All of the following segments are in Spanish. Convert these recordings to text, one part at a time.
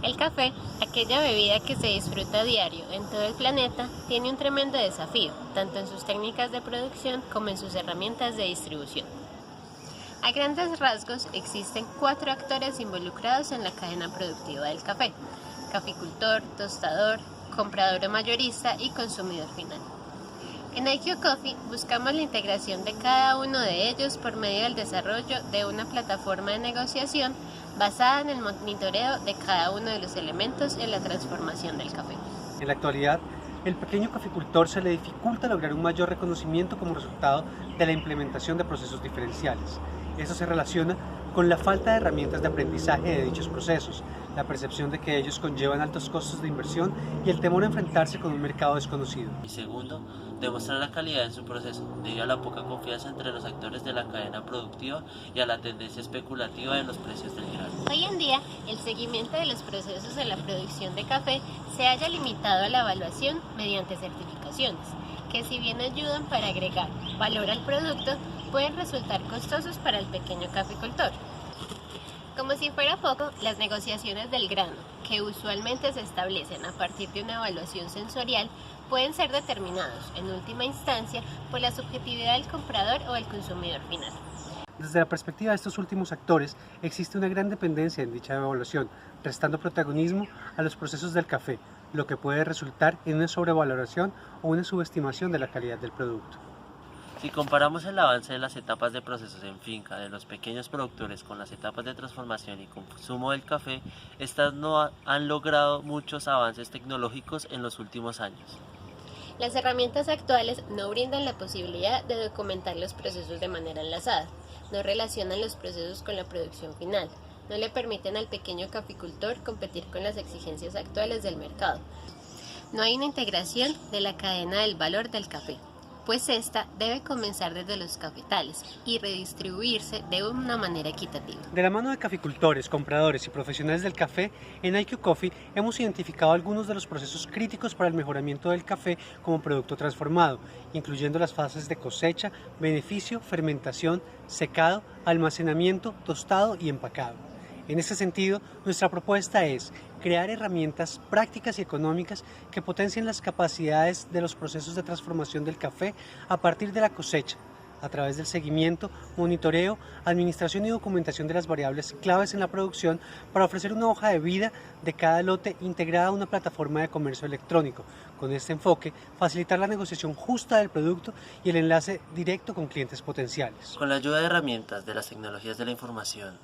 El café, aquella bebida que se disfruta a diario en todo el planeta, tiene un tremendo desafío, tanto en sus técnicas de producción como en sus herramientas de distribución. A grandes rasgos, existen 4 actores involucrados en la cadena productiva del café: caficultor, tostador, comprador o mayorista y consumidor final. En IQ Coffee buscamos la integración de cada uno de ellos por medio del desarrollo de una plataforma de negociación basada en el monitoreo de cada uno de los elementos en la transformación del café. En la actualidad, el pequeño caficultor se le dificulta lograr un mayor reconocimiento como resultado de la implementación de procesos diferenciales. Esto se relaciona con la falta de herramientas de aprendizaje de dichos procesos, la percepción de que ellos conllevan altos costos de inversión y el temor a enfrentarse con un mercado desconocido. Y segundo, demostrar la calidad en su proceso, debido a la poca confianza entre los actores de la cadena productiva y a la tendencia especulativa de los precios del grano. Hoy en día, el seguimiento de los procesos en la producción de café se halla limitado a la evaluación mediante certificaciones, que si bien ayudan para agregar valor al producto, pueden resultar costosos para el pequeño caficultor. Como si fuera poco, las negociaciones del grano, que usualmente se establecen a partir de una evaluación sensorial, pueden ser determinados, en última instancia, por la subjetividad del comprador o del consumidor final. Desde la perspectiva de estos últimos actores, existe una gran dependencia en dicha evaluación, restando protagonismo a los procesos del café, lo que puede resultar en una sobrevaloración o una subestimación de la calidad del producto. Si comparamos el avance de las etapas de procesos en finca de los pequeños productores con las etapas de transformación y consumo del café, estas no han logrado muchos avances tecnológicos en los últimos años. Las herramientas actuales no brindan la posibilidad de documentar los procesos de manera enlazada, no relacionan los procesos con la producción final, no le permiten al pequeño caficultor competir con las exigencias actuales del mercado. No hay una integración de la cadena del valor del café, pues esta debe comenzar desde los cafetales y redistribuirse de una manera equitativa. De la mano de caficultores, compradores y profesionales del café, en IQ Coffee hemos identificado algunos de los procesos críticos para el mejoramiento del café como producto transformado, incluyendo las fases de cosecha, beneficio, fermentación, secado, almacenamiento, tostado y empacado. En este sentido, nuestra propuesta es crear herramientas prácticas y económicas que potencien las capacidades de los procesos de transformación del café a partir de la cosecha, a través del seguimiento, monitoreo, administración y documentación de las variables claves en la producción, para ofrecer una hoja de vida de cada lote integrada a una plataforma de comercio electrónico. Con este enfoque, facilitar la negociación justa del producto y el enlace directo con clientes potenciales. Con la ayuda de herramientas de las tecnologías de la información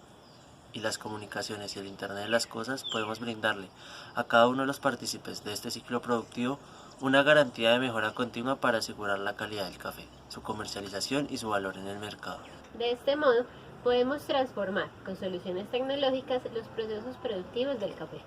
y las comunicaciones y el Internet de las cosas, podemos brindarle a cada uno de los partícipes de este ciclo productivo una garantía de mejora continua para asegurar la calidad del café, su comercialización y su valor en el mercado. De este modo, podemos transformar con soluciones tecnológicas los procesos productivos del café.